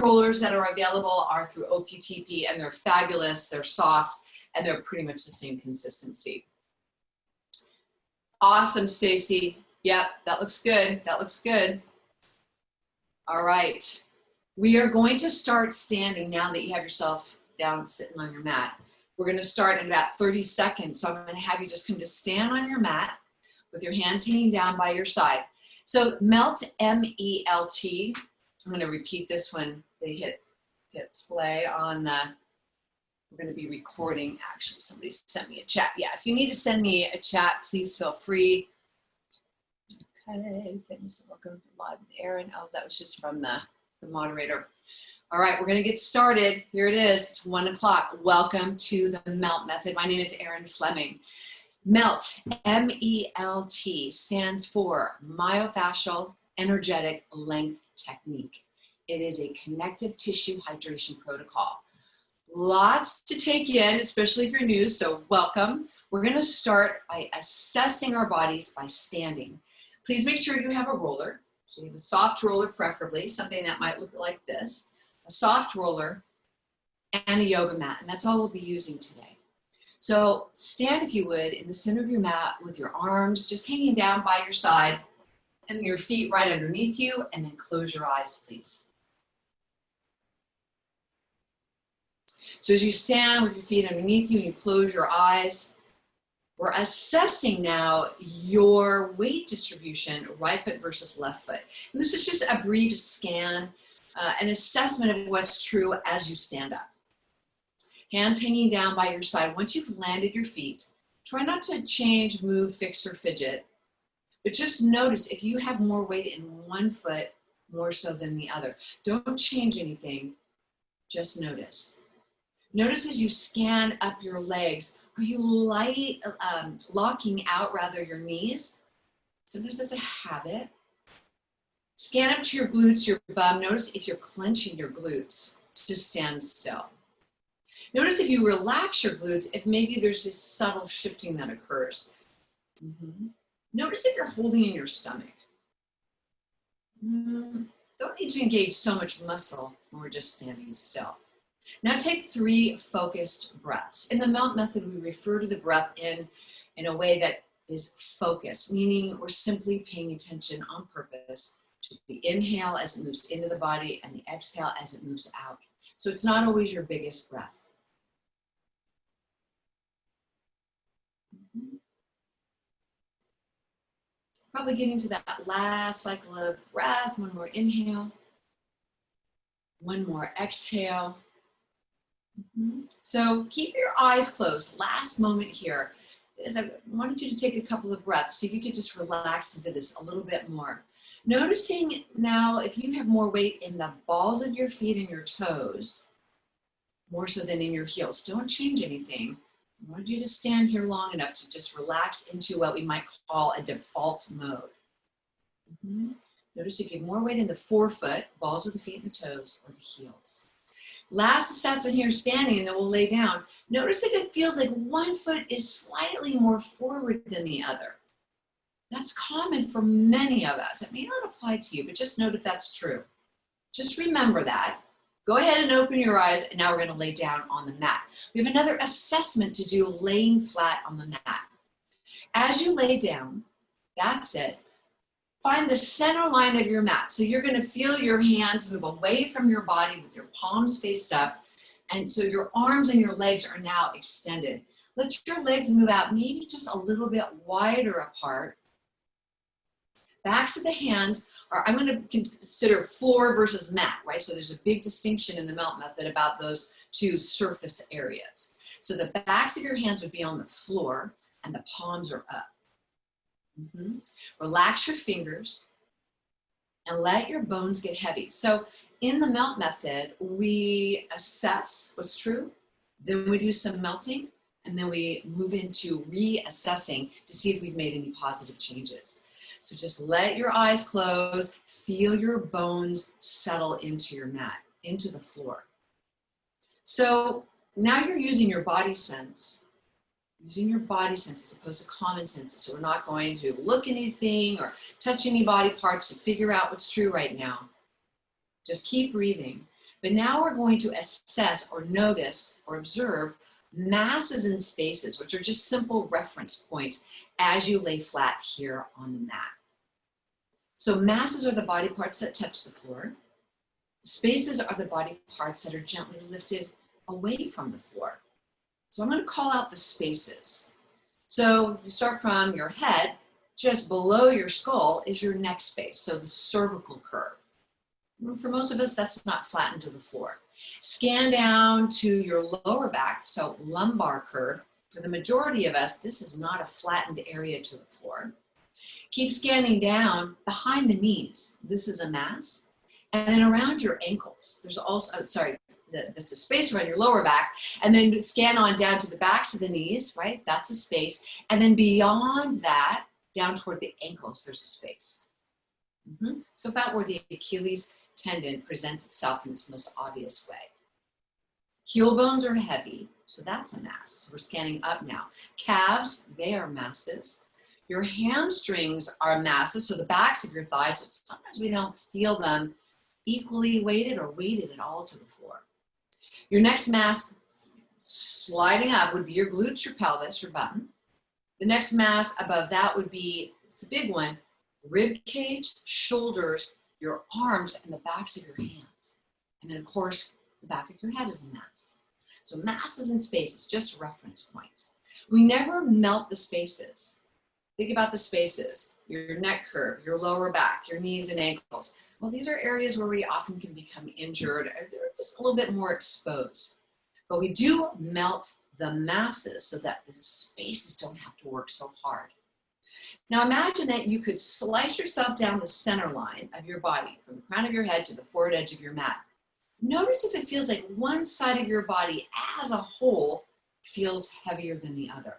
rollers that are available are through OPTP, and they're fabulous, they're soft, and they're pretty much the same consistency. Awesome, Stacy. Yep, that looks good. That looks good. All right. We are going to start standing now that you have yourself down sitting on your mat. We're going to start in about 30 seconds. So I'm going to have you just come to stand on your mat with your hands hanging down by your side. So melt, M-E-L-T. I'm going to repeat this when they hit play on the, we're going to be recording. Actually, somebody sent me a chat. Yeah, if you need to send me a chat, please feel free. Okay, welcome to Live with Erin. Oh, that was just from the moderator. All right, we're going to get started. Here it is. It's 1 o'clock. Welcome to the MELT method. My name is Erin Fleming. MELT, M-E-L-T, stands for myofascial energetic length technique. It is a connective tissue hydration protocol. Lots to take in, especially if you're new, so welcome. We're going to start by assessing our bodies by standing. Please make sure you have a roller. So you have a soft roller, preferably, something that might look like this, a soft roller, and a yoga mat, and that's all we'll be using today. So stand, if you would, in the center of your mat with your arms just hanging down by your side and your feet right underneath you, and then close your eyes, please. So as you stand with your feet underneath you and you close your eyes, we're assessing now your weight distribution, right foot versus left foot. And this is just a brief scan, an assessment of what's true as you stand up. Hands hanging down by your side. Once you've landed your feet, try not to change, move, fix, or fidget, but just notice if you have more weight in one foot more so than the other. Don't change anything, just notice. Notice as you scan up your legs, are you locking out rather your knees? Sometimes that's a habit. Scan up to your glutes, your bum. Notice if you're clenching your glutes, just stand still. Notice if you relax your glutes, if maybe there's this subtle shifting that occurs. Notice if you're holding in your stomach. Don't need to engage so much muscle when we're just standing still. Now take 3 focused breaths. In the MELT method, we refer to the breath in a way that is focused, meaning we're simply paying attention on purpose to the inhale as it moves into the body and the exhale as it moves out. So it's not always your biggest breath. Probably getting to that last cycle of breath. One more inhale. One more exhale. So keep your eyes closed. Last moment here is I wanted you to take a couple of breaths. See if you could just relax into this a little bit more. Noticing now if you have more weight in the balls of your feet and your toes, more so than in your heels. Don't change anything. I want you to stand here long enough to just relax into what we might call a default mode. Notice if you have more weight in the forefoot, balls of the feet and the toes, or the heels. Last assessment here, standing, and then we'll lay down. Notice if it feels like one foot is slightly more forward than the other. That's common for many of us. It may not apply to you, but just note if that's true. Just remember that. Go ahead and open your eyes, and now we're going to lay down on the mat. We have another assessment to do, laying flat on the mat. As you lay down, that's it. Find the center line of your mat. So you're going to feel your hands move away from your body with your palms faced up. And so your arms and your legs are now extended. Let your legs move out maybe just a little bit wider apart. Backs of the hands are, I'm going to consider floor versus mat, right? So there's a big distinction in the MELT method about those 2 surface areas. So the backs of your hands would be on the floor and the palms are up. Relax your fingers and let your bones get heavy. So in the MELT method, we assess what's true, then we do some melting, and then we move into reassessing to see if we've made any positive changes. So just let your eyes close, feel your bones settle into your mat, into the floor. So now you're using your body sense. Using your body sense as opposed to common senses. So we're not going to look at anything or touch any body parts to figure out what's true right now. Just keep breathing. But now we're going to assess or notice or observe masses and spaces, which are just simple reference points as you lay flat here on the mat. So masses are the body parts that touch the floor. Spaces are the body parts that are gently lifted away from the floor. So I'm going to call out the spaces. So if you start from your head, just below your skull is your neck space, so the cervical curve. And for most of us, that's not flattened to the floor. Scan down to your lower back, so lumbar curve. For the majority of us, this is not a flattened area to the floor. Keep scanning down behind the knees. This is a mass. And then around your ankles, there's also, that's a space around your lower back. And then scan on down to the backs of the knees, right? That's a space. And then beyond that, down toward the ankles, there's a space. So about where the Achilles tendon presents itself in its most obvious way. Heel bones are heavy, so that's a mass. So we're scanning up now. Calves, they are masses. Your hamstrings are masses, so the backs of your thighs, but sometimes we don't feel them equally weighted or weighted at all to the floor. Your next mass sliding up would be your glutes, your pelvis, your bum. The next mass above that would be, it's a big one, rib cage, shoulders, your arms, and the backs of your hands. And then of course, the back of your head is a mass. So masses and spaces, just reference points. We never melt the spaces. Think about the spaces, your neck curve, your lower back, your knees and ankles. Well, these are areas where we often can become injured, or they're just a little bit more exposed. But we do melt the masses so that the spaces don't have to work so hard. Now imagine that you could slice yourself down the center line of your body, from the crown of your head to the forward edge of your mat. Notice if it feels like one side of your body as a whole feels heavier than the other.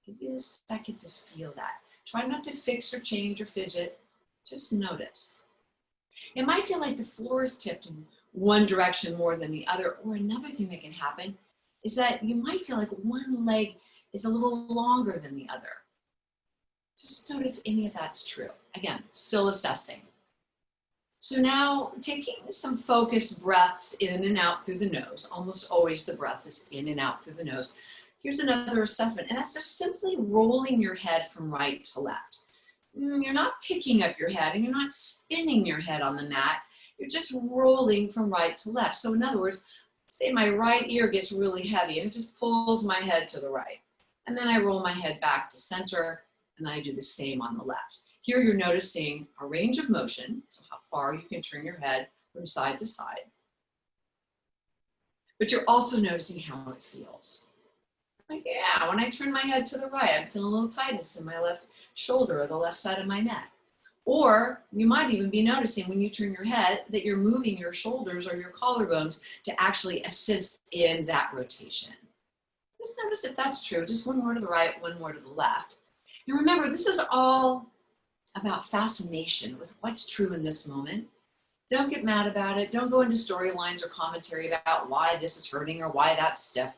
Give you a second to feel that. Try not to fix or change or fidget, just notice. It might feel like the floor is tipped in one direction more than the other, or another thing that can happen is that you might feel like one leg is a little longer than the other. Just note if any of that's true. Again, still assessing. So now taking some focused breaths in and out through the nose. Almost always the breath is in and out through the nose. Here's another assessment, and that's just simply rolling your head from right to left. You're not picking up your head and you're not spinning your head on the mat. You're just rolling from right to left. So in other words, say my right ear gets really heavy and it just pulls my head to the right. And then I roll my head back to center, and then I do the same on the left. Here you're noticing a range of motion, so how far you can turn your head from side to side. But you're also noticing how it feels. Like, yeah, when I turn my head to the right, I'm feeling a little tightness in my left shoulder or the left side of my neck. Or you might even be noticing when you turn your head that you're moving your shoulders or your collarbones to actually assist in that rotation. Just notice if that's true, just one more to the right, one more to the left. And remember, this is all about fascination with what's true in this moment. Don't get mad about it. Don't go into storylines or commentary about why this is hurting or why that's stiff.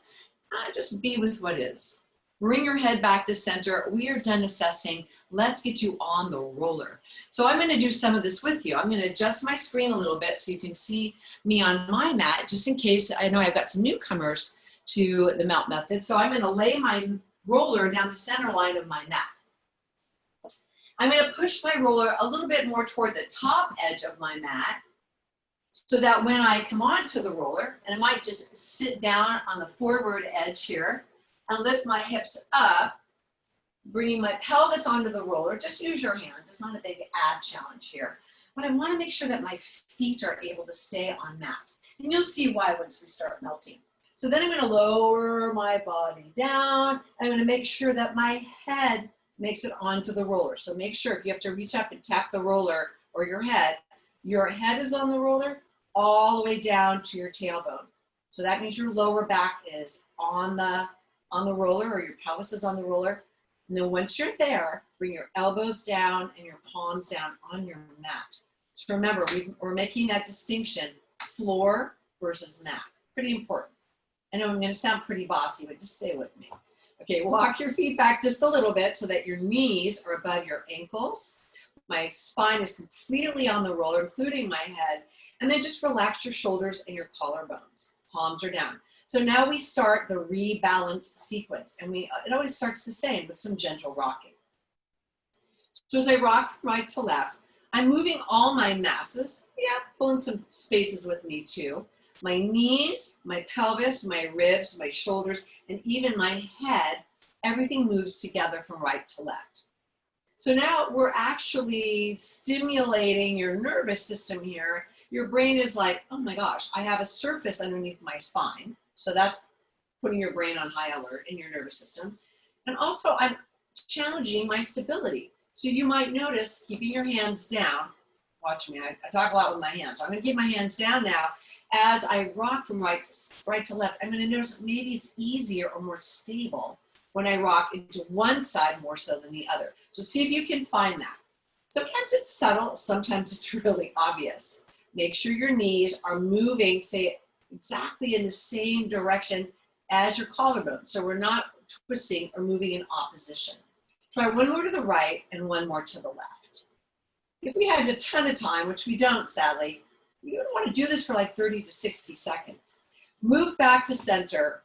Just be with what is. Bring your head back to center. We are done assessing. Let's get you on the roller. So I'm going to do some of this with you. I'm going to adjust my screen a little bit so you can see me on my mat, just in case. I know I've got some newcomers to the melt method. So I'm going to lay my roller down the center line of my mat. I'm going to push my roller a little bit more toward the top edge of my mat, so that when I come onto the roller, and I might just sit down on the forward edge here and lift my hips up, bringing my pelvis onto the roller. Just use your hands. It's not a big ab challenge here. But I want to make sure that my feet are able to stay on mat. And you'll see why once we start melting. So then I'm going to lower my body down. I'm going to make sure that my head makes it onto the roller. So make sure if you have to reach up and tap the roller or your head is on the roller all the way down to your tailbone. So that means your lower back is on the roller, or your pelvis is on the roller. And then once you're there, bring your elbows down and your palms down on your mat. So remember, we're making that distinction, floor versus mat. Pretty important. I know I'm going to sound pretty bossy, but just stay with me. Okay, walk your feet back just a little bit so that your knees are above your ankles. My spine is completely on the roller, including my head. And then just relax your shoulders and your collarbones. Palms are down. So now we start the rebalance sequence, and it always starts the same with some gentle rocking. So as I rock from right to left, I'm moving all my masses, pulling some spaces with me too. My knees, my pelvis, my ribs, my shoulders, and even my head, everything moves together from right to left. So now we're actually stimulating your nervous system here. Your brain is like, oh my gosh, I have a surface underneath my spine. So that's putting your brain on high alert in your nervous system. And also I'm challenging my stability. So you might notice keeping your hands down. Watch me, I talk a lot with my hands. So I'm gonna keep my hands down now. As I rock from right to left, I'm gonna notice maybe it's easier or more stable when I rock into one side more so than the other. So see if you can find that. Sometimes it's subtle, sometimes it's really obvious. Make sure your knees are moving, say, exactly in the same direction as your collarbone. So we're not twisting or moving in opposition. Try one more to the right and one more to the left. If we had a ton of time, which we don't, sadly, you would want to do this for like 30 to 60 seconds. Move back to center.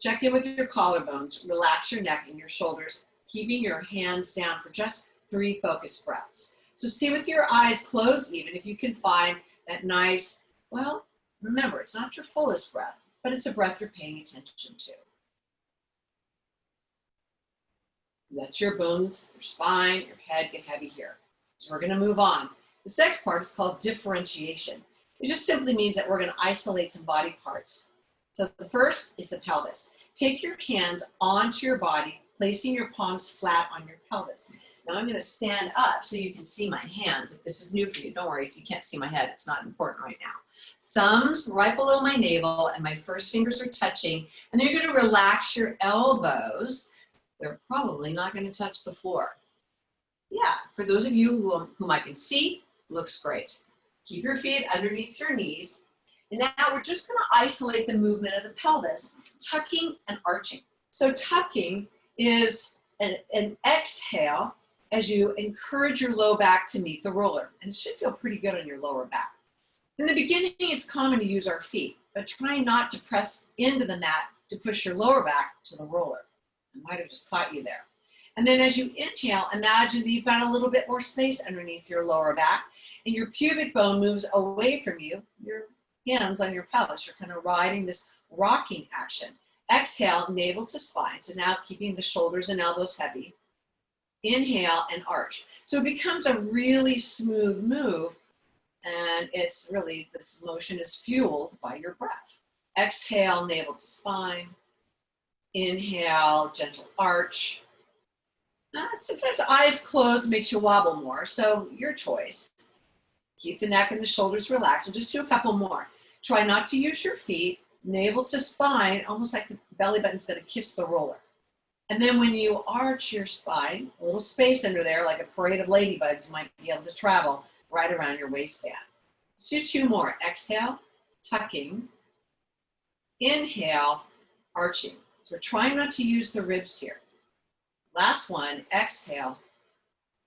Check in with your collarbones. Relax your neck and your shoulders, keeping your hands down for just 3 focused breaths. So see with your eyes closed, even if you can find that nice, well, remember, it's not your fullest breath, but it's a breath you're paying attention to. Let your bones, your spine, your head get heavy here. So we're gonna move on. This next part is called differentiation. It just simply means that we're gonna isolate some body parts. So the first is the pelvis. Take your hands onto your body, placing your palms flat on your pelvis. Now I'm gonna stand up so you can see my hands. If this is new for you, don't worry, if you can't see my head, it's not important right now. Thumbs right below my navel and my first fingers are touching, and then you're gonna relax your elbows. They're probably not gonna touch the floor. Yeah, for those of you whom I can see, looks great. Keep your feet underneath your knees. And now we're just gonna isolate the movement of the pelvis, tucking and arching. So tucking is an exhale as you encourage your low back to meet the roller. And it should feel pretty good on your lower back. In the beginning, it's common to use our feet, but try not to press into the mat to push your lower back to the roller. I might have just caught you there. And then as you inhale, imagine that you've got a little bit more space underneath your lower back and your pubic bone moves away from you. Your hands on your pelvis, you're kind of riding this rocking action. Exhale, navel to spine. So now keeping the shoulders and elbows heavy. Inhale and arch. So it becomes a really smooth move, and it's really, this motion is fueled by your breath. Exhale, navel to spine. Inhale, gentle arch. Sometimes eyes closed makes you wobble more, so your choice. Keep the neck and the shoulders relaxed. We'll just do a couple more. Try not to use your feet, navel to spine, almost like the belly button's gonna kiss the roller. And then when you arch your spine, a little space under there, like a parade of ladybugs might be able to travel right around your waistband. Let's do 2 more. Exhale, tucking. Inhale, arching. So we're trying not to use the ribs here. Last one, exhale.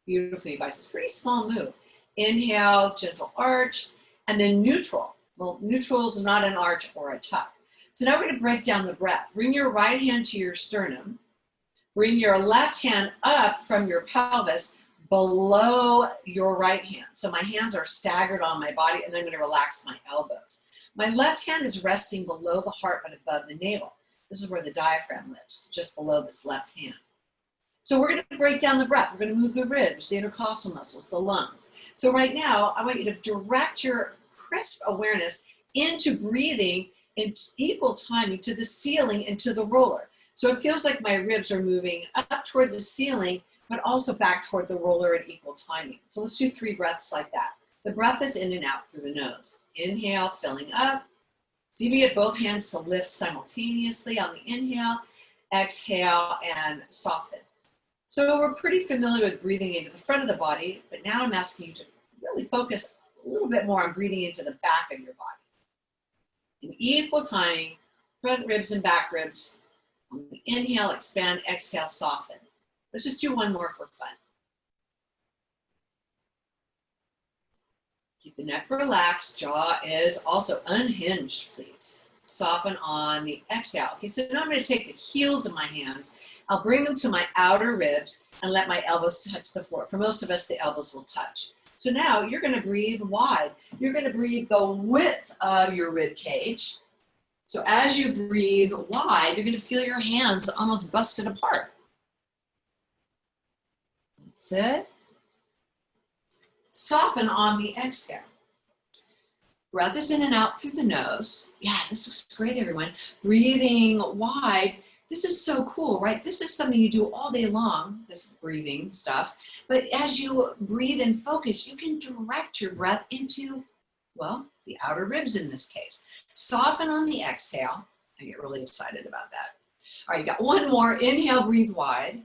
Beautiful, you guys. It's a pretty small move. Inhale, gentle arch, and then neutral. Well, neutral is not an arch or a tuck. So now we're gonna break down the breath. Bring your right hand to your sternum. Bring your left hand up from your pelvis below your right hand. So my hands are staggered on my body, and then I'm gonna relax my elbows. My left hand is resting below the heart but above the navel. This is where the diaphragm lives, just below this left hand. So we're gonna break down the breath. We're gonna move the ribs, the intercostal muscles, the lungs. So right now, I want you to direct your crisp awareness into breathing in equal timing to the ceiling and to the roller. So it feels like my ribs are moving up toward the ceiling, but also back toward the roller at equal timing. So let's do 3 breaths like that. The breath is in and out through the nose. Inhale, filling up. See if you get both hands to lift simultaneously on the inhale. Exhale and soften. So we're pretty familiar with breathing into the front of the body, but now I'm asking you to really focus a little bit more on breathing into the back of your body. In equal timing, front ribs and back ribs. On the inhale, expand, exhale, soften. Let's just do 1 more for fun. Keep the neck relaxed. Jaw is also unhinged, please. Soften on the exhale. Okay, so now I'm going to take the heels of my hands. I'll bring them to my outer ribs and let my elbows touch the floor. For most of us, the elbows will touch. So now you're going to breathe wide. You're going to breathe the width of your rib cage. So as you breathe wide, you're going to feel your hands almost busted apart. That's it. Soften on the exhale. Breath is in and out through the nose. Yeah, this looks great, everyone. Breathing wide. This is so cool, right? This is something you do all day long, this breathing stuff. But as you breathe and focus, you can direct your breath into, well, the outer ribs in this case. Soften on the exhale. I get really excited about that. All right, you got one more. Inhale, breathe wide.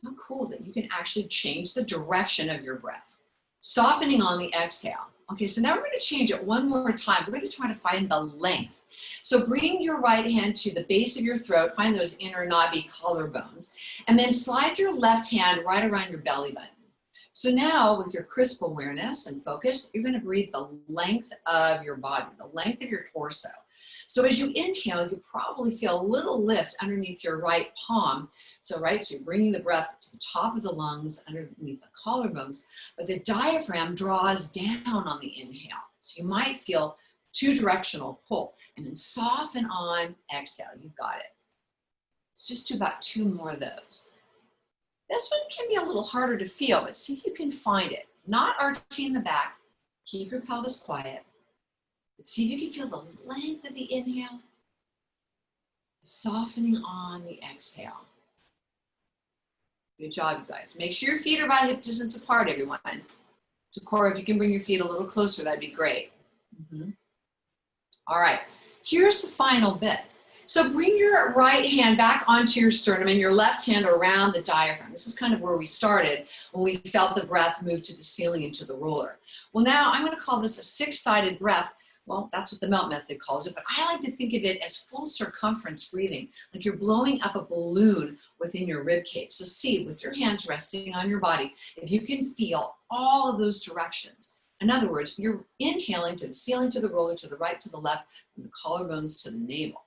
How cool that you can actually change the direction of your breath. Softening on the exhale. Okay, so now we're going to change it one more time. We're going to try to find the length. So bring your right hand to the base of your throat, find those inner knobby collarbones, and then slide your left hand right around your belly button. So now with your crisp awareness and focus, you're going to breathe the length of your body, the length of your torso. So as you inhale, you probably feel a little lift underneath your right palm. So you're bringing the breath to the top of the lungs, underneath the collarbones, but the diaphragm draws down on the inhale. So you might feel two directional pull, and then soften on exhale. You've got it. Let's just do about two more of those. This one can be a little harder to feel, but see if you can find it. Not arching the back. Keep your pelvis quiet. But see if you can feel the length of the inhale, softening on the exhale. Good job, you guys. Make sure your feet are about hip distance apart, everyone. So Cora, if you can bring your feet a little closer, that'd be great. All right, here's the final bit. So bring your right hand back onto your sternum and your left hand around the diaphragm. This is kind of where we started when we felt the breath move to the ceiling and to the roller. Well, now I'm going to call this a six-sided breath. Well, that's what the melt method calls it, but I like to think of it as full circumference breathing, like you're blowing up a balloon within your rib cage. So see, with your hands resting on your body, if you can feel all of those directions. In other words, you're inhaling to the ceiling, to the roller, to the right, to the left, from the collarbones to the navel.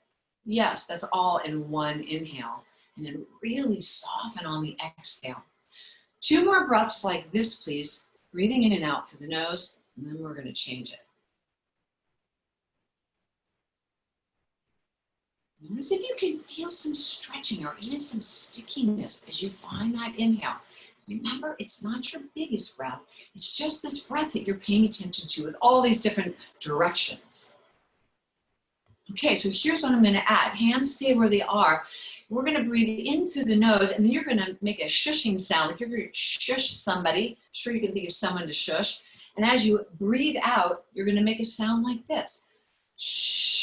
Yes, that's all in one inhale. And then really soften on the exhale. Two more breaths like this, please. Breathing in and out through the nose, and then we're going to change it. Notice if you can feel some stretching or even some stickiness as you find that inhale. Remember, it's not your biggest breath. It's just this breath that you're paying attention to with all these different directions. Okay, so here's what I'm going to add. Hands stay where they are. We're going to breathe in through the nose, and then you're going to make a shushing sound, like you're going to shush somebody. Sure, you can think of someone to shush. And as you breathe out, you're going to make a sound like this. Shh.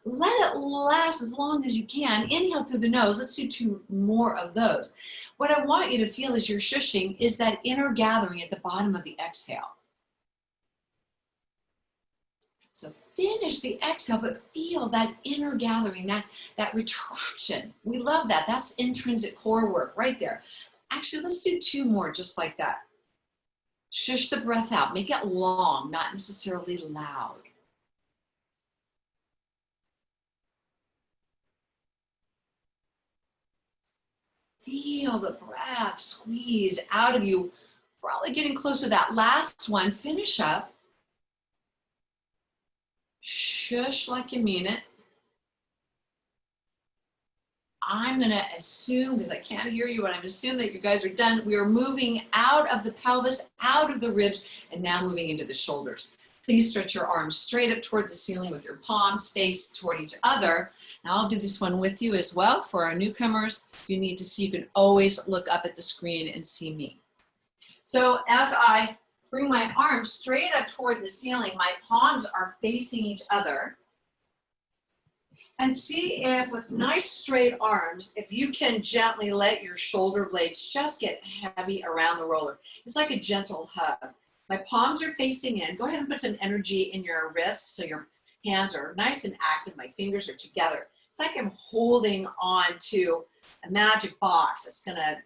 Let it last as long as you can. Inhale through the nose. Let's do two more of those. What I want you to feel as you're shushing is that inner gathering at the bottom of the exhale. So finish the exhale, but feel that inner gathering, that retraction. We love that. That's intrinsic core work right there. Actually, let's do two more just like that. Shush the breath out. Make it long, not necessarily loud. Feel the breath squeeze out of you. Probably getting close to that last one. Finish up. Shush like you mean it. I'm going to assume, because I can't hear you, but I'm assuming that you guys are done. We are moving out of the pelvis, out of the ribs, and now moving into the shoulders. Please stretch your arms straight up toward the ceiling with your palms faced toward each other. Now I'll do this one with you as well. For our newcomers, you need to see, you can always look up at the screen and see me. So as I bring my arms straight up toward the ceiling, my palms are facing each other. And see if with nice straight arms, if you can gently let your shoulder blades just get heavy around the roller. It's like a gentle hug. My palms are facing in. Go ahead and put some energy in your wrists so your hands are nice and active. My fingers are together. It's like I'm holding on to a magic box that's going to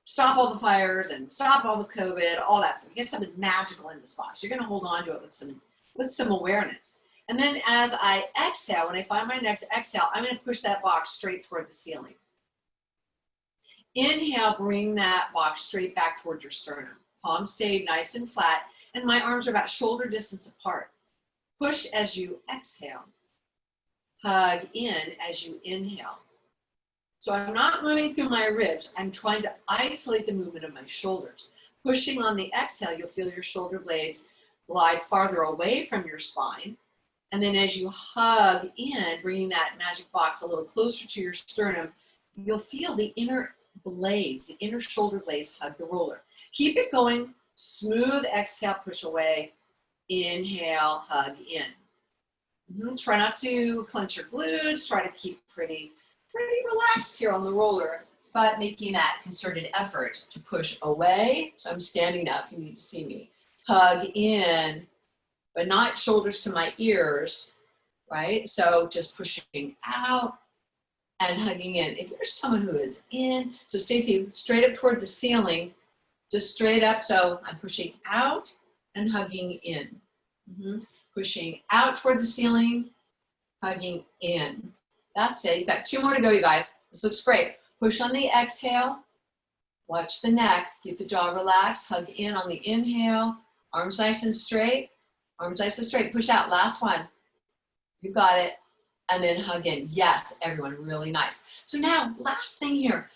stop all the fires and stop all the COVID, all that stuff. You get something magical in this box. You're going to hold on to it with some awareness. And then as I exhale, when I find my next exhale, I'm going to push that box straight toward the ceiling. Inhale, bring that box straight back towards your sternum. Palms stay nice and flat, and my arms are about shoulder distance apart. Push as you exhale. Hug in as you inhale. So I'm not moving through my ribs. I'm trying to isolate the movement of my shoulders. Pushing on the exhale, you'll feel your shoulder blades glide farther away from your spine. And then as you hug in, bringing that magic box a little closer to your sternum, you'll feel the inner blades, the inner shoulder blades hug the roller. Keep it going. Smooth exhale, push away. Inhale, hug in. Try not to clench your glutes. Try to keep pretty relaxed here on the roller, but making that concerted effort to push away. So I'm standing up, you need to see me. Hug in, but not shoulders to my ears, right? So just pushing out and hugging in. If you're someone who is in, so Stacey, straight up toward the ceiling, just straight up. So I'm pushing out and hugging in. Pushing out toward the ceiling, hugging in. That's it. You've got 2 more to go, you guys. This looks great. Push on the exhale. Watch the neck. Keep the jaw relaxed. Hug in on the inhale. Arms nice and straight. Arms nice and straight. Push out. Last one. You got it. And then hug in. Yes, everyone. Really nice. So now, last thing here.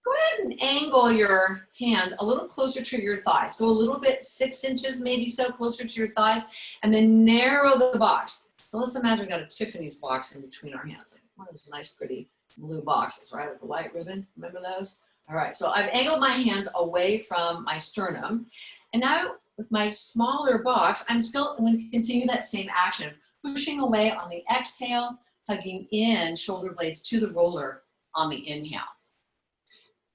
Go ahead and angle your hands a little closer to your thighs. So a little bit, 6 inches maybe so, closer to your thighs. And then narrow the box. So let's imagine we got a Tiffany's box in between our hands. One of those nice, pretty blue boxes, right, with the white ribbon. Remember those? All right, so I've angled my hands away from my sternum. And now with my smaller box, I'm still going to continue that same action. Pushing away on the exhale, hugging in, shoulder blades to the roller on the inhale.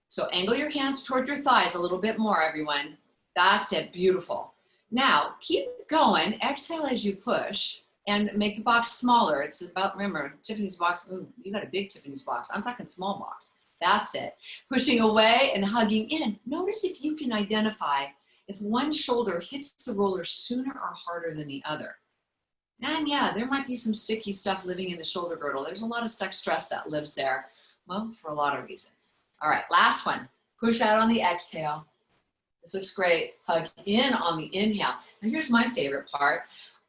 So angle your hands toward your thighs a little bit more, everyone. That's it, beautiful. Now, keep going. Exhale as you push. And make the box smaller. It's about, remember, Tiffany's box. Ooh, you got a big Tiffany's box. I'm talking small box. That's it. Pushing away and hugging in. Notice if you can identify if one shoulder hits the roller sooner or harder than the other. And yeah, there might be some sticky stuff living in the shoulder girdle. There's a lot of stuck stress that lives there. Well, for a lot of reasons. All right, last one. Push out on the exhale. This looks great. Hug in on the inhale. Now here's my favorite part.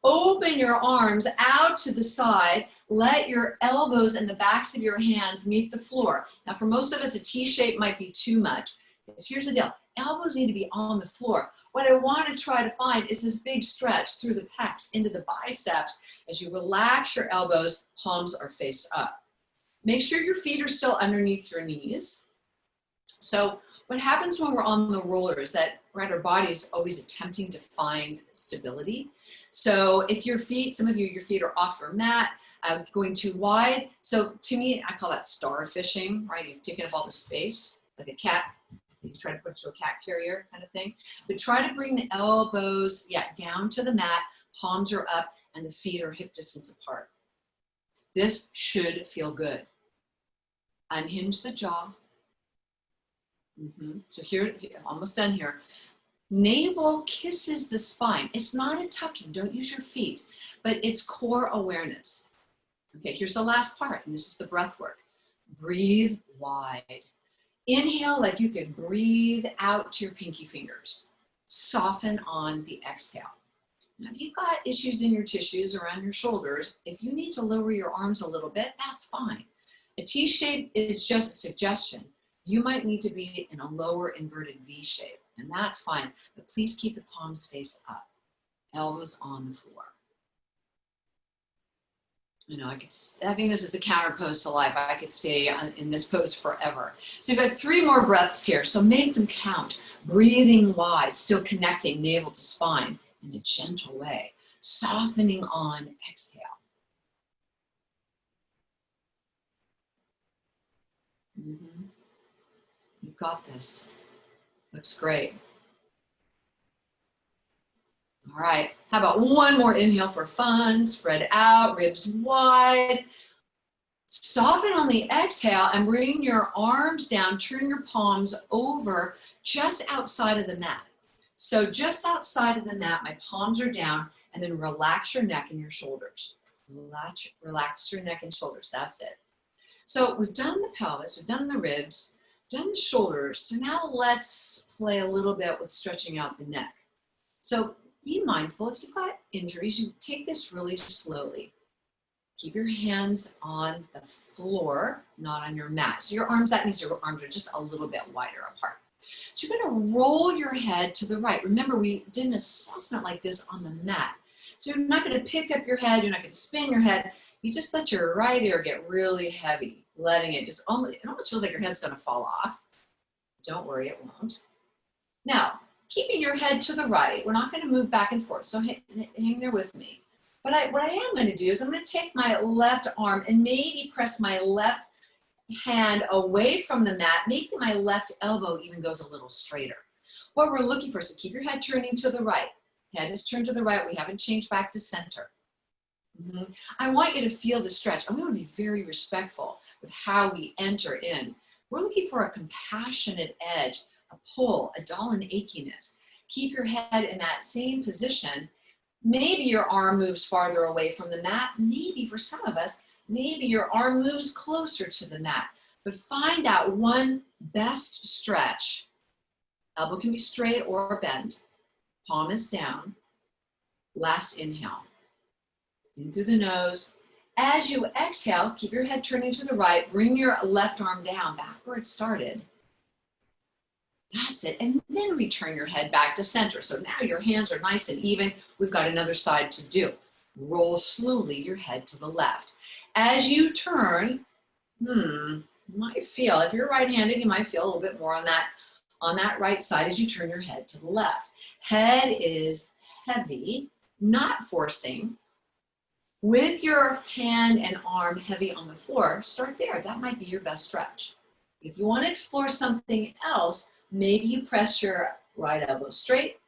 Open your arms out to the side. Let your elbows and the backs of your hands meet the floor. Now, for most of us, a T shape might be too much. Here's the deal. Elbows need to be on the floor. What I want to try to find is this big stretch through the pecs into the biceps. As you relax your elbows, palms are face up. Make sure your feet are still underneath your knees. So what happens when we're on the roller is that, right, our body is always attempting to find stability. So if your feet, some of you, your feet are off your mat, going too wide. So to me, I call that starfishing, right? You've taken up all the space, like a cat. You try to put it to a cat carrier kind of thing. But try to bring the elbows, down to the mat, palms are up, and the feet are hip distance apart. This should feel good. Unhinge the jaw. So here, almost done here. Navel kisses the spine. It's not a tucking, don't use your feet, but it's core awareness. Okay, here's the last part, and this is the breath work. Breathe wide. Inhale like you could breathe out to your pinky fingers. Soften on the exhale. Now, if you've got issues in your tissues around your shoulders, if you need to lower your arms a little bit, that's fine. A T shape is just a suggestion. You might need to be in a lower inverted V shape, and that's fine, but please keep the palms face up, elbows on the floor. You know, I think this is the counter pose to life. I could stay in this pose forever. So you've got 3 more breaths here, so make them count. Breathing wide, still connecting navel to spine in a gentle way, softening on exhale. You've got this. Looks great. All right, how about one more inhale for fun? Spread out, ribs wide. Soften on the exhale and bring your arms down, turn your palms over just outside of the mat. So just outside of the mat, my palms are down, and then relax your neck and your shoulders. Relax your neck and shoulders, that's it. So we've done the pelvis, we've done the ribs, done the shoulders. So now let's play a little bit with stretching out the neck. So be mindful, if you've got injuries, you take this really slowly. Keep your hands on the floor, not on your mat. So your arms, that means your arms are just a little bit wider apart. So you're gonna roll your head to the right. Remember, we did an assessment like this on the mat. So you're not gonna pick up your head, you're not gonna spin your head. You just let your right ear get really heavy, letting it just, it almost feels like your head's gonna fall off. Don't worry, it won't. Now, keeping your head to the right, we're not gonna move back and forth, so hang there with me. But what I am going to do is I'm going to take my left arm and maybe press my left hand away from the mat. Maybe my left elbow even goes a little straighter. What we're looking for, so keep your head turning to the right. Head is turned to the right. We haven't changed back to center. I want you to feel the stretch. I want to be very respectful with how we enter in. We're looking for a compassionate edge, a pull, a dull and achiness. Keep your head in that same position. Maybe your arm moves farther away from the mat. Maybe for some of us, maybe your arm moves closer to the mat. But find that one best stretch. Elbow can be straight or bent. Palm is down. Last inhale. In through the nose. As you exhale, keep your head turning to the right. Bring your left arm down, back where it started. That's it. And then return your head back to center. So now your hands are nice and even. We've got another side to do. Roll slowly your head to the left. As you turn, you might feel, if you're right-handed, you might feel a little bit more on that right side as you turn your head to the left. Head is heavy, not forcing. With your hand and arm heavy on the floor, start there. That might be your best stretch. If you want to explore something else, maybe you press your right elbow straight,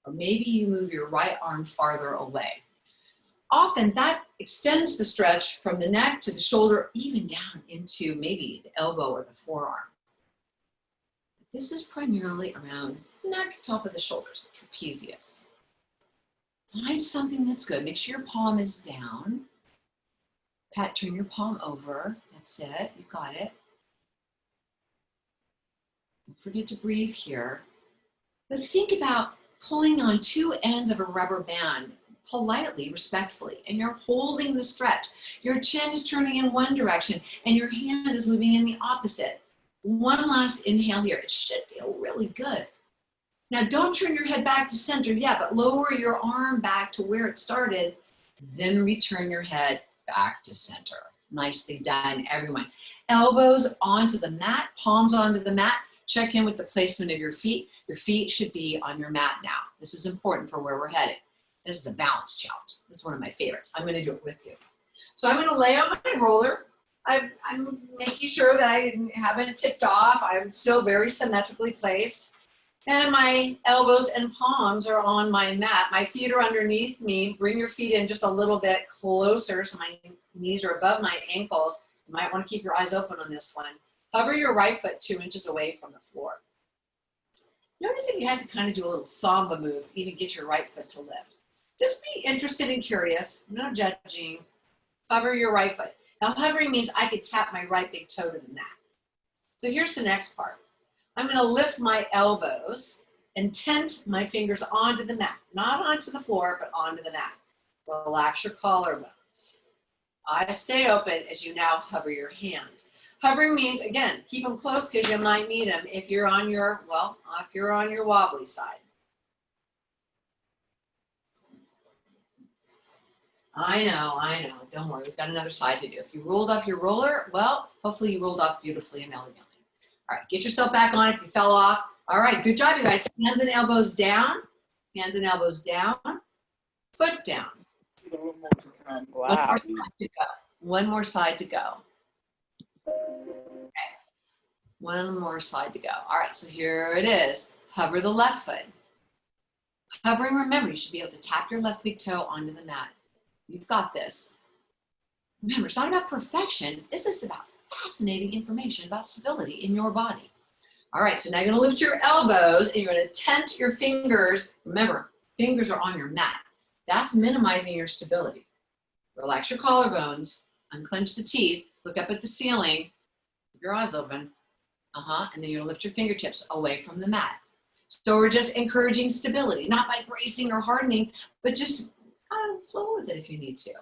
or maybe you move your right arm farther away. Often that extends the stretch from the neck to the shoulder, even down into maybe the elbow or the forearm. This is primarily around the neck, top of the shoulders, trapezius. Find something that's good. Make sure your palm is down. Turn your palm over. That's it. You got it. Don't forget to breathe here. But think about pulling on two ends of a rubber band politely, respectfully, and you're holding the stretch. Your chin is turning in one direction and your hand is moving in the opposite. One last inhale here. It should feel really good. Now don't turn your head back to center yet, but lower your arm back to where it started, then return your head back to center. Nicely done, everyone. Elbows onto the mat, palms onto the mat. Check in with the placement of your feet. Your feet should be on your mat now. This is important for where we're headed. This is a balance challenge. This is one of my favorites. I'm gonna do it with you. So I'm gonna lay on my roller. I'm making sure that I haven't tipped off. I'm still very symmetrically placed. And my elbows and palms are on my mat. My feet are underneath me. Bring your feet in just a little bit closer so my knees are above my ankles. You might want to keep your eyes open on this one. Hover your right foot 2 inches away from the floor. Notice if you had to kind of do a little samba move, even get your right foot to lift. Just be interested and curious, no judging. Hover your right foot. Now hovering means I could tap my right big toe to the mat. So here's the next part. I'm going to lift my elbows and tent my fingers onto the mat. Not onto the floor, but onto the mat. Relax your collarbones. Eyes stay open as you now hover your hands. Hovering means, again, keep them close because you might need them if you're on your, if you're on your wobbly side. I know. Don't worry. We've got another side to do. If you rolled off your roller, well, hopefully you rolled off beautifully and elegantly. All right, get yourself back on if you fell off. All right, good job, you guys. Hands and elbows down. Hands and elbows down. Foot down. Wow. One more side to go. Okay. One more side to go. All right, so here it is. Hover the left foot. Hovering, remember, you should be able to tap your left big toe onto the mat. You've got this. Remember, it's not about perfection. This is about fascinating information about stability in your body. All right, so now you're gonna lift your elbows and you're gonna tent your fingers. Remember, fingers are on your mat. That's minimizing your stability. Relax your collarbones, unclench the teeth, look up at the ceiling, keep your eyes open. And then you're gonna lift your fingertips away from the mat. So we're just encouraging stability, not by bracing or hardening, but just kind of flow with it if you need to.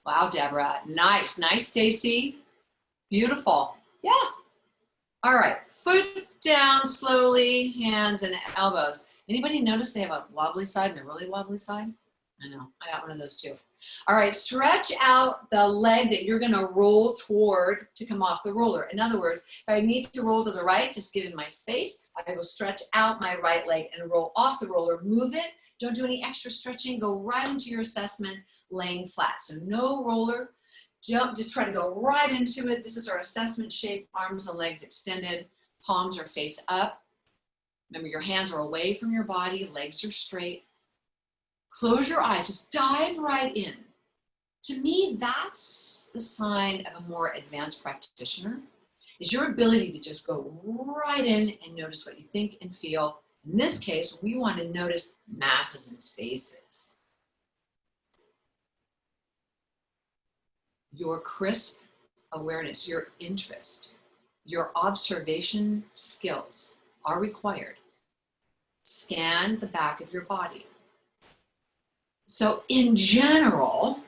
Wow, Deborah, nice, nice, Stacy, beautiful, yeah. All right, foot down slowly, hands and elbows. Anybody notice they have a wobbly side and a really wobbly side? I know, I got one of those too. All right, stretch out the leg that you're gonna roll toward to come off the roller. In other words, if I need to roll to the right, just given my space, I will stretch out my right leg and roll off the roller, move it. Don't do any extra stretching, go right into your assessment, laying flat. So no roller, just try to go right into it. This is our assessment shape, arms and legs extended, palms are face up. Remember, your hands are away from your body, legs are straight. Close your eyes, just dive right in. To me, that's the sign of a more advanced practitioner, is your ability to just go right in and notice what you think and feel. In this case, we want to notice masses and spaces. Your crisp awareness, your interest, your observation skills are required. Scan the back of your body. So in general,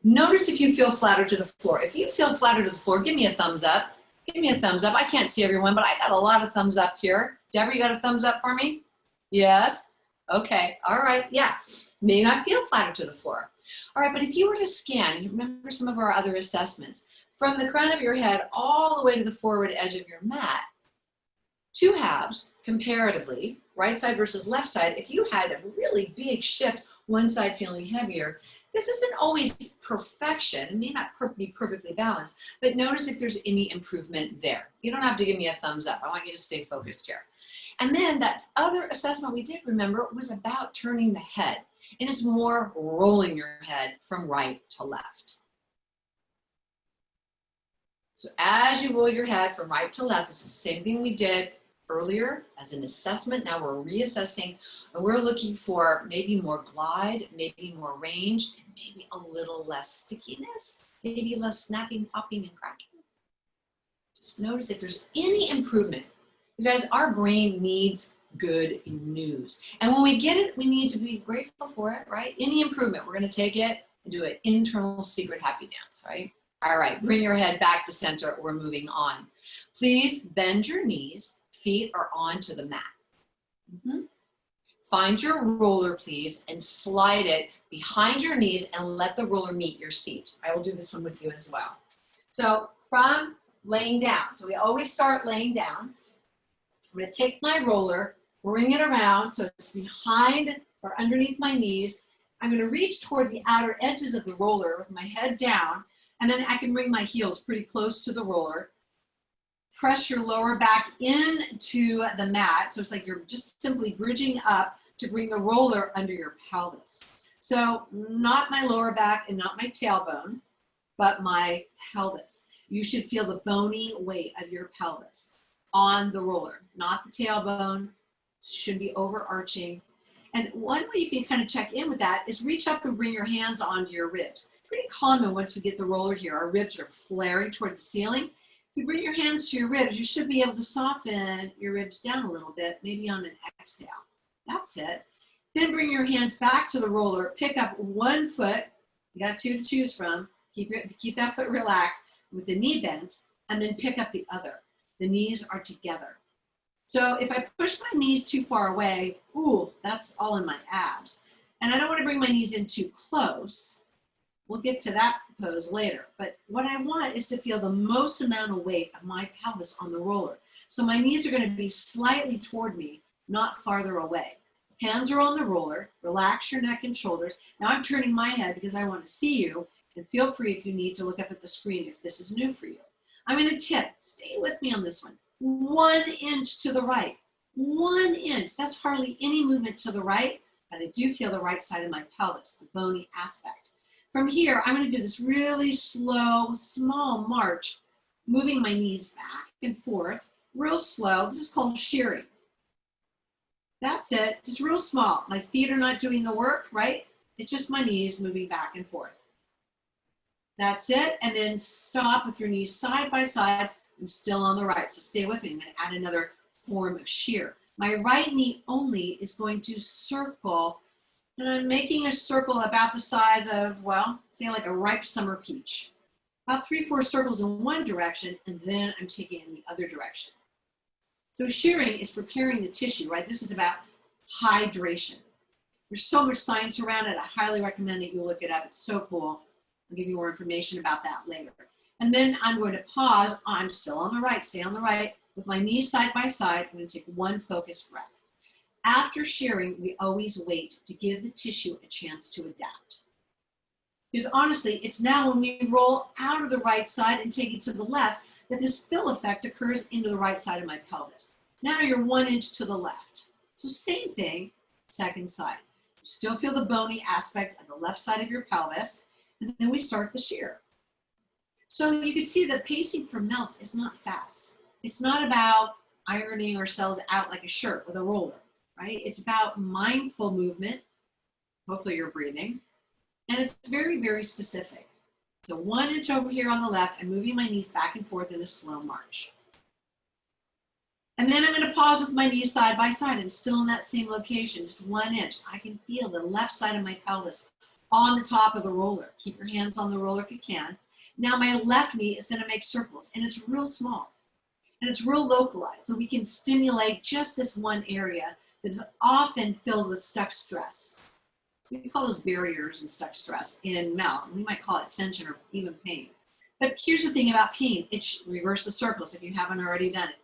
notice if you feel flatter to the floor. If you feel flatter to the floor, give me a thumbs up. Give me a thumbs up. I can't see everyone, but I got a lot of thumbs up here. Deborah, you got a thumbs up for me? Yes? Okay, all right, yeah. May not feel flatter to the floor. All right, but if you were to scan, and remember some of our other assessments, from the crown of your head all the way to the forward edge of your mat, two halves, comparatively, right side versus left side, if you had a really big shift, one side feeling heavier, this isn't always perfection. It may not be perfectly balanced, but notice if there's any improvement there. You don't have to give me a thumbs up. I want you to stay focused here. And then that other assessment we did, remember, was about turning the head. And it's more rolling your head from right to left. So as you roll your head from right to left, this is the same thing we did earlier as an assessment. Now we're reassessing, and we're looking for maybe more glide, maybe more range, and maybe a little less stickiness, maybe less snapping, popping, and cracking. Just notice if there's any improvement. You guys, our brain needs good news. And when we get it, we need to be grateful for it, right? Any improvement, we're gonna take it and do an internal secret happy dance, right? All right, bring your head back to center. We're moving on. Please bend your knees. Feet are onto the mat. Find your roller, please, and slide it behind your knees and let the roller meet your seat. I will do this one with you as well. So from laying down, so we always start laying down. I'm going to take my roller, bring it around so it's behind or underneath my knees. I'm going to reach toward the outer edges of the roller with my head down, and then I can bring my heels pretty close to the roller. Press your lower back into the mat. So it's like you're just simply bridging up to bring the roller under your pelvis. So not my lower back and not my tailbone, but my pelvis. You should feel the bony weight of your pelvis on the roller, not the tailbone. Should be overarching. And one way you can kind of check in with that is reach up and bring your hands onto your ribs. Pretty common once we get the roller here. Our ribs are flaring toward the ceiling. If you bring your hands to your ribs, you should be able to soften your ribs down a little bit, maybe on an exhale. That's it. Then bring your hands back to the roller, pick up one foot, you got two to choose from, keep that foot relaxed with the knee bent, and then pick up the other. The knees are together. So if I push my knees too far away, ooh, that's all in my abs. And I don't want to bring my knees in too close. We'll get to that pose later. But what I want is to feel the most amount of weight of my pelvis on the roller. So my knees are going to be slightly toward me, not farther away. Hands are on the roller. Relax your neck and shoulders. Now I'm turning my head because I want to see you. And feel free if you need to look up at the screen if this is new for you. I'm going to tip. Stay with me on this one. 1 inch to the right. 1 inch. That's hardly any movement to the right, but I do feel the right side of my pelvis, the bony aspect. From here, I'm going to do this really slow, small march, moving my knees back and forth, real slow. This is called shearing. That's it, just real small. My feet are not doing the work, right? It's just my knees moving back and forth. That's it, and then stop with your knees side by side. I'm still on the right, so stay with me. I'm going to add another form of shear. My right knee only is going to circle, and I'm making a circle about the size of, well, say like a ripe summer peach. About 3-4 circles in one direction, and then I'm taking it in the other direction. So shearing is preparing the tissue, right? This is about hydration. There's so much science around it. I highly recommend that you look it up. It's so cool. I'll give you more information about that later. And then I'm going to pause. I'm still on the right, stay on the right. With my knees side by side, I'm going to take one focused breath. After shearing, we always wait to give the tissue a chance to adapt. Because honestly, it's now when we roll out of the right side and take it to the left that this fill effect occurs into the right side of my pelvis. Now you're 1 inch to the left. So same thing, second side. You still feel the bony aspect of the left side of your pelvis, and then we start the shear. So you can see the pacing for melt is not fast. It's not about ironing ourselves out like a shirt with a roller, right? It's about mindful movement. Hopefully you're breathing. And it's very, very specific. So 1 inch over here on the left, I'm moving my knees back and forth in a slow march. And then I'm going to pause with my knees side by side. I'm still in that same location, just 1 inch. I can feel the left side of my pelvis on the top of the roller. Keep your hands on the roller if you can. Now my left knee is going to make circles, and it's real small. And it's real localized, so we can stimulate just this one area that is often filled with stuck stress. We call those barriers and stuck stress in melt. We might call it tension or even pain. But here's the thing about pain. It reverse the circles if you haven't already done it.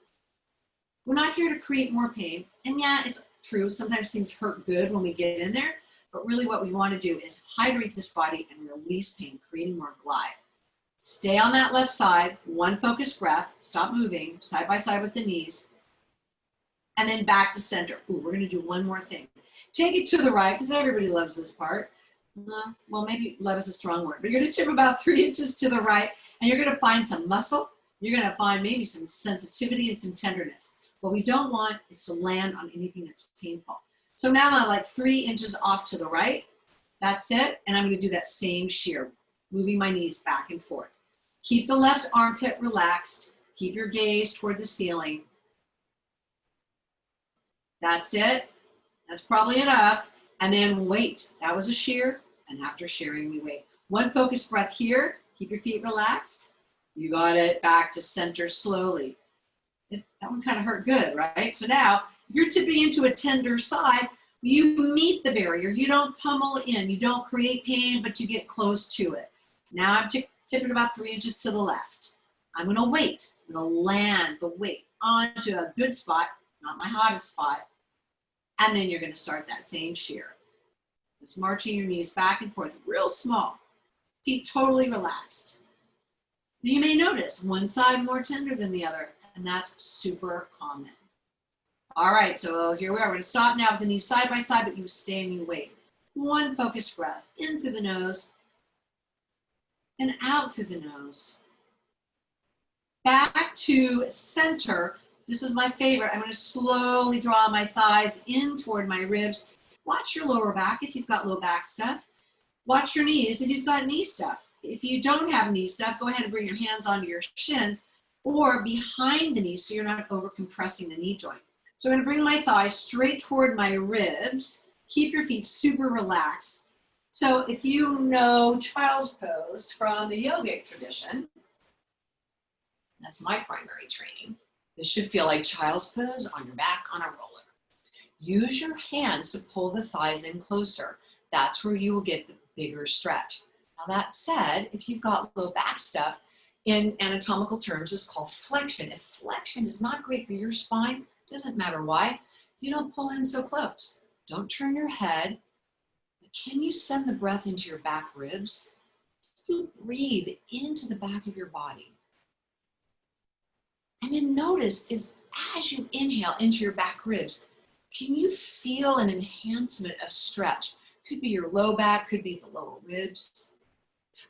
We're not here to create more pain. And yeah, it's true. Sometimes things hurt good when we get in there. But really what we want to do is hydrate this body and release pain, creating more glide. Stay on that left side, one focused breath, stop moving, side by side with the knees, and then back to center. Ooh, we're going to do one more thing. Take it to the right, because everybody loves this part. Well, maybe love is a strong word, but you're going to tip about 3 inches to the right, and you're going to find some muscle. You're going to find maybe some sensitivity and some tenderness. What we don't want is to land on anything that's painful. So now I'm like 3 inches off to the right. That's it, and I'm going to do that same shear, moving my knees back and forth. Keep the left armpit relaxed. Keep your gaze toward the ceiling. That's it. That's probably enough. And then wait. That was a shear. And after shearing, we wait. One focused breath here. Keep your feet relaxed. You got it. Back to center slowly. That one kind of hurt good, right? So now, if you're tipping into a tender side, you meet the barrier. You don't pummel in. You don't create pain, but you get close to it. Now I'm tipping about 3 inches to the left. I'm going to wait. I'm going to land the weight onto a good spot, not my hottest spot. And then you're going to start that same shear. Just marching your knees back and forth, real small. Feet totally relaxed. Now you may notice one side more tender than the other, and that's super common. All right, so here we are. We're going to stop now with the knees side by side, but you stay and you wait. One focused breath, in through the nose, and out through the nose. Back to center. This is my favorite. I'm going to slowly draw my thighs in toward my ribs. Watch your lower back if you've got low back stuff. Watch your knees if you've got knee stuff. If you don't have knee stuff, go ahead and bring your hands onto your shins or behind the knees so you're not over compressing the knee joint. So I'm going to bring my thighs straight toward my ribs. Keep your feet super relaxed. So if you know child's pose from the yogic tradition, that's my primary training. This should feel like child's pose on your back on a roller. Use your hands to pull the thighs in closer. That's where you will get the bigger stretch. Now that said, if you've got low back stuff, in anatomical terms, it's called flexion. If flexion is not great for your spine, doesn't matter why, you don't pull in so close. Don't turn your head. But can you send the breath into your back ribs? You breathe into the back of your body. And then notice if as you inhale into your back ribs, can you feel an enhancement of stretch? Could be your low back, could be the lower ribs.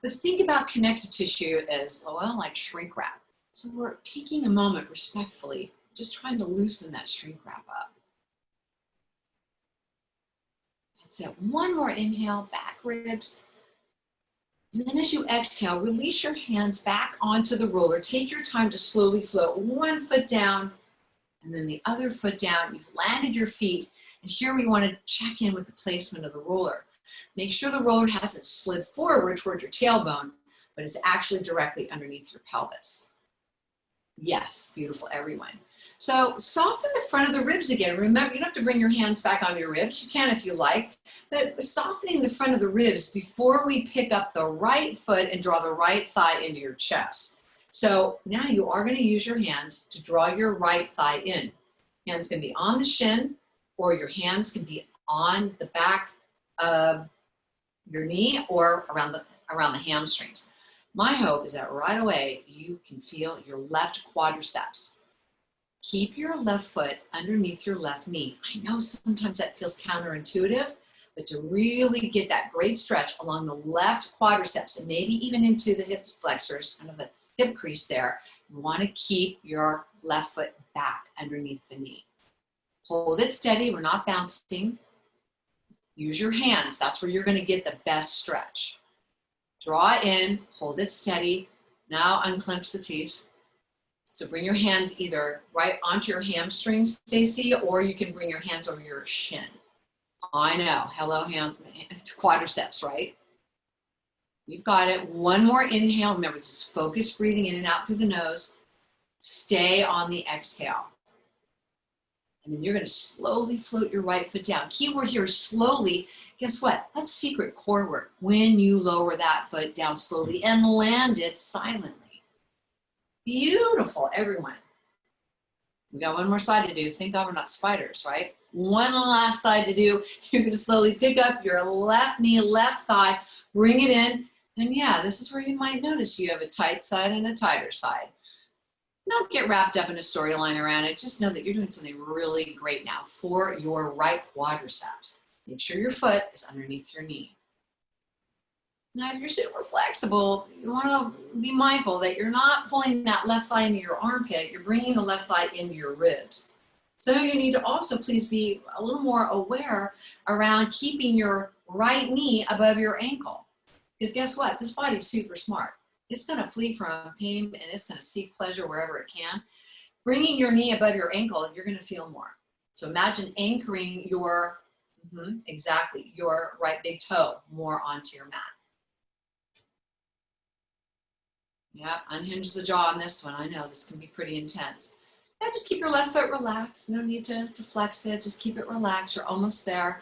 But think about connective tissue as, well, like shrink wrap. So we're taking a moment respectfully, just trying to loosen that shrink wrap up. That's it. One more inhale, back ribs. And then as you exhale, release your hands back onto the roller. Take your time to slowly float one foot down and then the other foot down. You've landed your feet. And here we want to check in with the placement of the roller. Make sure the roller hasn't slid forward toward your tailbone, but it's actually directly underneath your pelvis. Yes, beautiful, everyone. So soften the front of the ribs again. Remember, you don't have to bring your hands back onto your ribs. You can if you like, but softening the front of the ribs before we pick up the right foot and draw the right thigh into your chest. So now you are going to use your hands to draw your right thigh in. Hands can be on the shin, or your hands can be on the back of your knee or around the hamstrings. My hope is that right away you can feel your left quadriceps. Keep your left foot underneath your left knee. I know sometimes that feels counterintuitive, but to really get that great stretch along the left quadriceps and maybe even into the hip flexors, kind of the hip crease there, you want to keep your left foot back underneath the knee. Hold it steady. We're not bouncing. Use your hands. That's where you're going to get the best stretch. Draw in, hold it steady. Now unclench the teeth. So bring your hands either right onto your hamstrings, Stacy, or you can bring your hands over your shin. I know, hello, quadriceps, right? You've got it. One more inhale. Remember, just focus breathing in and out through the nose. Stay on the exhale. And then you're going to slowly float your right foot down. Keyword here is slowly. Guess what? That's secret core work. When you lower that foot down slowly and land it silently. Beautiful, everyone. We got one more side to do. Thank God we're not spiders, right? One last side to do. You're going to slowly pick up your left knee, left thigh, bring it in. And yeah, this is where you might notice you have a tight side and a tighter side. Don't get wrapped up in a storyline around it. Just know that you're doing something really great now for your right quadriceps. Make sure your foot is underneath your knee. Now, if you're super flexible, you want to be mindful that you're not pulling that left thigh into your armpit. You're bringing the left thigh into your ribs. So you need to also please be a little more aware around keeping your right knee above your ankle. Because guess what? This body's super smart. It's going to flee from pain and it's going to seek pleasure wherever it can. Bringing your knee above your ankle, you're going to feel more. So imagine anchoring your, your right big toe more onto your mat. Yeah, unhinge the jaw on this one. I know this can be pretty intense. Yeah, just keep your left foot relaxed. No need to flex it. Just keep it relaxed. You're almost there.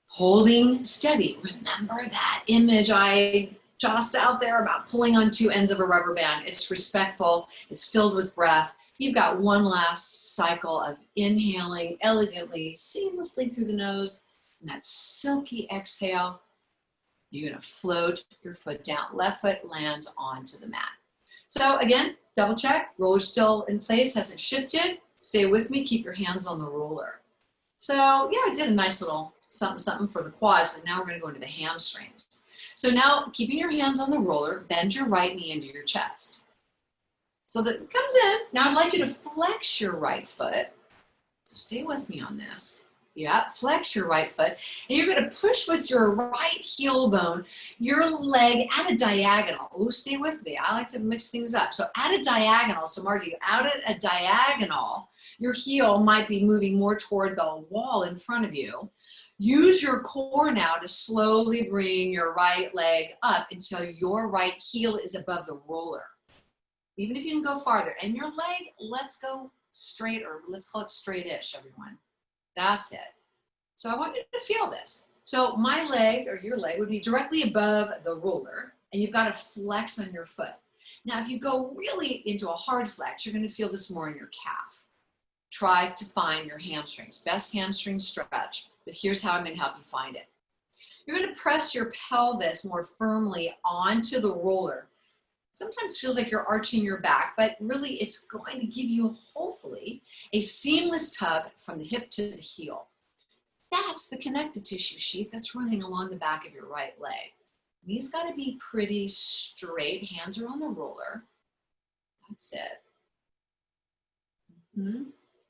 Holding steady. Remember that image I tossed out there about pulling on two ends of a rubber band. It's respectful. It's filled with breath. You've got one last cycle of inhaling elegantly, seamlessly through the nose. And that silky exhale. You're going to float your foot down. Left foot lands onto the mat. So again, double check. Roller's still in place. Hasn't shifted. Stay with me. Keep your hands on the roller. So yeah, I did a nice little something for the quads. And now we're going to go into the hamstrings. So now, keeping your hands on the roller, bend your right knee into your chest. So that it comes in. Now I'd like you to flex your right foot. So stay with me on this. Yeah, flex your right foot. And you're going to push with your right heel bone, your leg at a diagonal. Oh, stay with me. I like to mix things up. So at a diagonal, so Margie, out at a diagonal, your heel might be moving more toward the wall in front of you. Use your core now to slowly bring your right leg up until your right heel is above the roller. Even if you can go farther. And your leg, let's go straight, or let's call it straight-ish, everyone. That's it. So I want you to feel this. So my leg, or your leg, would be directly above the roller, and you've got to flex on your foot. Now, if you go really into a hard flex, you're going to feel this more in your calf. Try to find your hamstrings. Best hamstring stretch. But here's how I'm going to help you find it. You're going to press your pelvis more firmly onto the roller. Sometimes feels like you're arching your back, but really it's going to give you, hopefully, a seamless tug from the hip to the heel. That's the connective tissue sheath that's running along the back of your right leg. Knees got to be pretty straight. Hands are on the roller. That's it.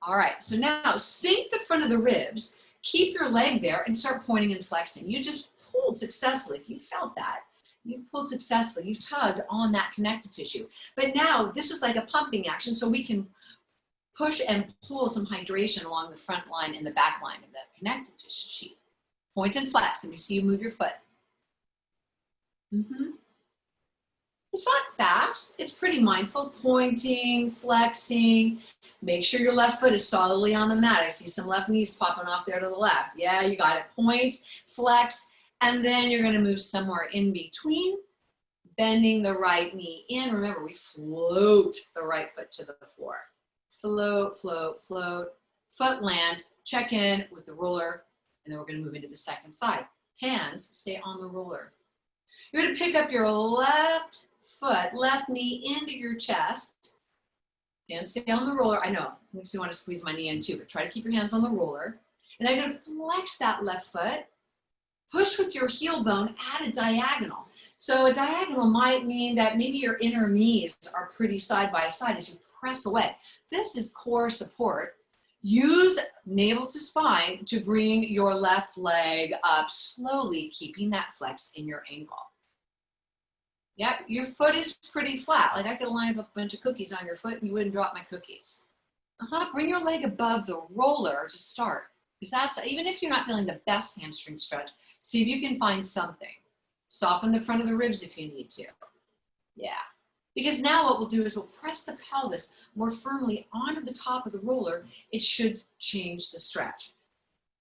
All right, so now sink the front of the ribs. Keep your leg there and start pointing and flexing. You just pulled successfully. If you felt that, you've pulled successfully. You've tugged on that connective tissue. But now this is like a pumping action, so we can push and pull some hydration along the front line and the back line of the connective tissue sheath. Point and flex, and you see you move your foot. It's not fast, it's pretty mindful. Pointing, flexing. Make sure your left foot is solidly on the mat. I see some left knees popping off there to the left. Yeah, you got it. Point, flex, and then you're gonna move somewhere in between, bending the right knee in. Remember, we float the right foot to the floor. Float, float, float. Foot lands, check in with the roller, and then we're gonna move into the second side. Hands stay on the roller. You're gonna pick up your left foot, left knee into your chest. Hands stay on the roller. I know, I actually want to squeeze my knee in too, but try to keep your hands on the roller. And I'm gonna flex that left foot. Push with your heel bone at a diagonal. So a diagonal might mean that maybe your inner knees are pretty side by side as you press away. This is core support. Use navel to spine to bring your left leg up slowly, keeping that flex in your ankle. Yep, your foot is pretty flat. Like I could line up a bunch of cookies on your foot and you wouldn't drop my cookies. Bring your leg above the roller to start. Because that's, even if you're not feeling the best hamstring stretch, see if you can find something. Soften the front of the ribs if you need to. Yeah. Because now what we'll do is we'll press the pelvis more firmly onto the top of the roller. It should change the stretch.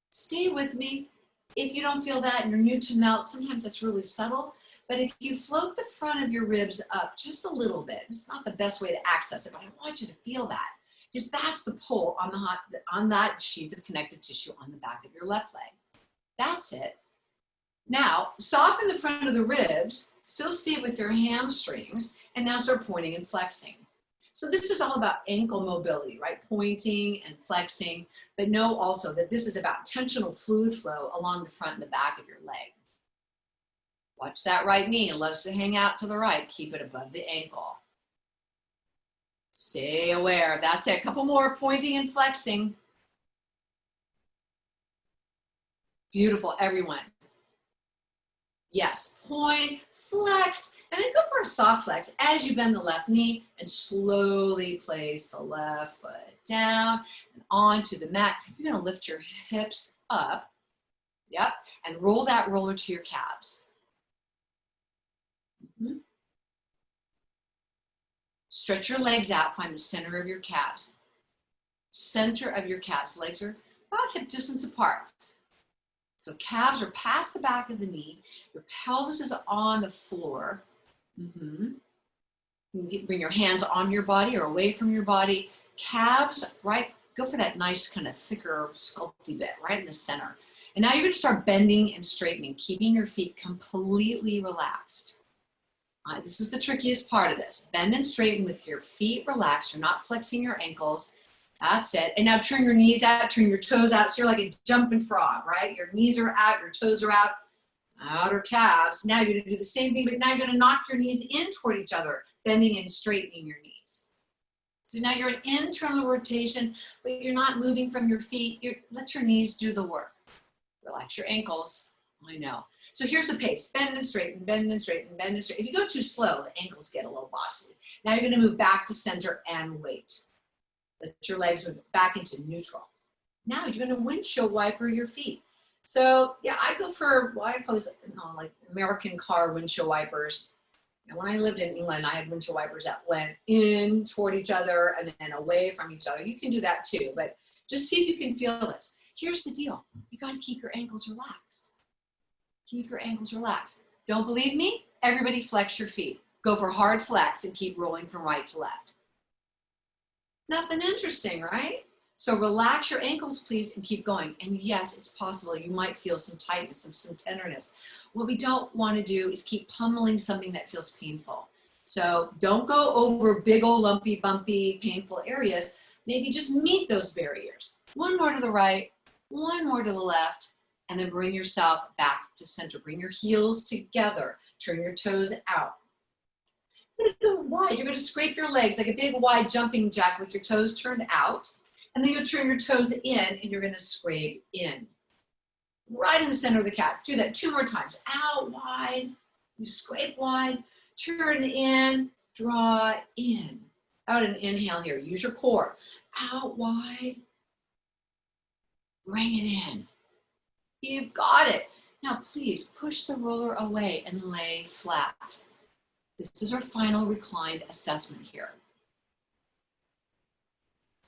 Stay with me. If you don't feel that and you're new to melt, sometimes that's really subtle. But if you float the front of your ribs up just a little bit, it's not the best way to access it, but I want you to feel that. Because that's the pull on that sheath of connective tissue on the back of your left leg. That's it. Now, soften the front of the ribs, still stay with your hamstrings, and now start pointing and flexing. So this is all about ankle mobility, right? Pointing and flexing, but know also that this is about tensional fluid flow along the front and the back of your leg. Watch that right knee. It loves to hang out to the right. Keep it above the ankle. Stay aware. That's it. A couple more, pointing and flexing. Beautiful, everyone. Yes, point, flex, and then go for a soft flex as you bend the left knee and slowly place the left foot down and onto the mat. You're gonna lift your hips up, yep, and roll that roller to your calves. Stretch your legs out, find the center of your calves. Center of your calves, legs are about hip distance apart. So calves are past the back of the knee, your pelvis is on the floor. You can bring your hands on your body or away from your body. Calves, right, go for that nice kind of thicker sculpty bit right in the center. And now you're gonna start bending and straightening, keeping your feet completely relaxed. This is the trickiest part of this. Bend and straighten with your feet relaxed. You're not flexing your ankles. That's it. And now turn your knees out, turn your toes out. So you're like a jumping frog, right? Your knees are out, your toes are out, outer calves. Now you're gonna do the same thing, but now you're gonna knock your knees in toward each other, bending and straightening your knees. So now you're an internal rotation, but you're not moving from your feet. Let your knees do the work. Relax your ankles. I know. So here's the pace. Bend and straighten, bend and straighten, bend and straighten. If you go too slow, the ankles get a little bossy. Now you're gonna move back to center and wait. Let your legs move back into neutral. Now you're gonna windshield wiper your feet. So yeah, I go for, well, I call these like American car windshield wipers. And when I lived in England, I had windshield wipers that went in toward each other and then away from each other. You can do that too, but just see if you can feel this. Here's the deal. You gotta keep your ankles relaxed. Keep your ankles relaxed. Don't believe me? Everybody flex your feet. Go for hard flex and keep rolling from right to left. Nothing interesting, right? So relax your ankles, please, and keep going. And yes, it's possible you might feel some tightness, some tenderness. What we don't want to do is keep pummeling something that feels painful. So don't go over big old lumpy, bumpy, painful areas. Maybe just meet those barriers. One more to the right, one more to the left. And then bring yourself back to center. Bring your heels together. Turn your toes out. You're going to go wide. You're going to scrape your legs like a big wide jumping jack with your toes turned out. And then you'll turn your toes in and you're going to scrape in. Right in the center of the cat. Do that 2 more times. Out wide. You scrape wide. Turn in. Draw in. Out and inhale here. Use your core. Out wide. Bring it in. You've got it. Now please push the roller away and lay flat. This is our final reclined assessment here.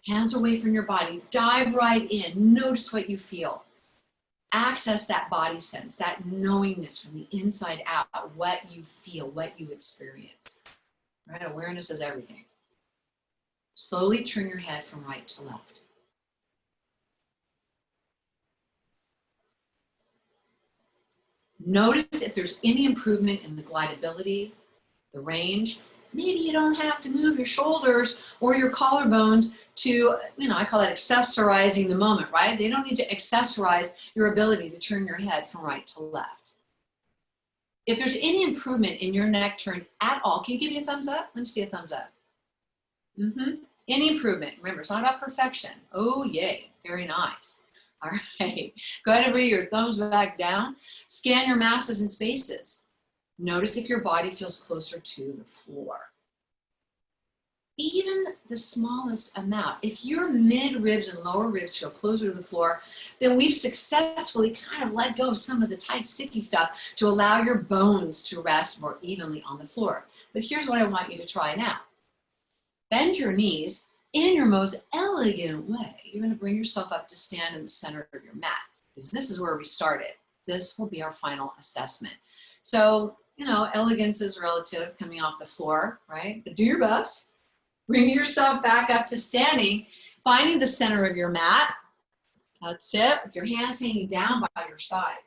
Hands away from your body. Dive right in. Notice what you feel. Access that body sense, that knowingness from the inside out, what you feel, what you experience. Right? Awareness is everything. Slowly turn your head from right to left. Notice if there's any improvement in the glidability, the range. Maybe you don't have to move your shoulders or your collarbones to, I call it accessorizing the moment, right? They don't need to accessorize your ability to turn your head from right to left. If there's any improvement in your neck turn at all, can you give me a thumbs up? Let me see a thumbs up. Any improvement. Remember, it's not about perfection. Oh, yay. Very nice. All right. Go ahead and bring your thumbs back down. Scan your masses and spaces. Notice if your body feels closer to the floor. Even the smallest amount. If your mid ribs and lower ribs feel closer to the floor, then we've successfully kind of let go of some of the tight, sticky stuff to allow your bones to rest more evenly on the floor. But here's what I want you to try now. Bend your knees in your most elegant way. You're going to bring yourself up to stand in the center of your mat, because this is where we started. This will be our final assessment. So, elegance is relative coming off the floor, right? But do your best. Bring yourself back up to standing, finding the center of your mat. That's it, with your hands hanging down by your side.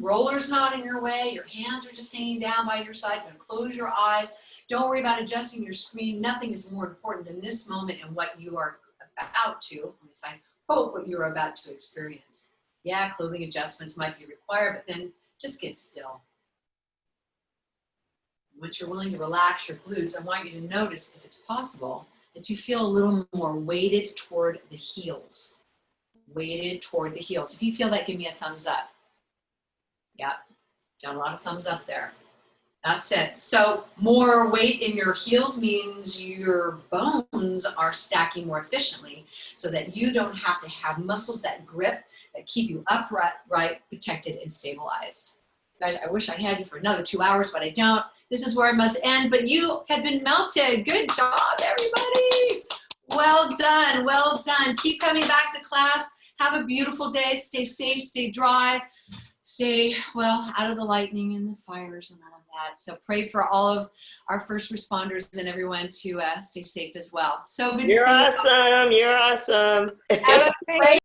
Roller's not in your way. Your hands are just hanging down by your side. You're going to close your eyes. Don't worry about adjusting your screen. Nothing is more important than this moment and what you are about to, at least I hope, what you're about to experience. Yeah, clothing adjustments might be required, but then just get still. Once you're willing to relax your glutes, I want you to notice, if it's possible, that you feel a little more weighted toward the heels. Weighted toward the heels. If you feel that, give me a thumbs up. Yep, got a lot of thumbs up there. That's it. So more weight in your heels means your bones are stacking more efficiently so that you don't have to have muscles that grip, that keep you upright, protected, and stabilized. Guys, I wish I had you for another 2 hours, but I don't. This is where I must end, but you have been melted. Good job, everybody. Well done, well done. Keep coming back to class. Have a beautiful day. Stay safe, stay dry. Stay, well, out of the lightning and the fires and all of that. So pray for all of our first responders and everyone to stay safe as well. So good to see you. You're awesome. You're awesome. Have a great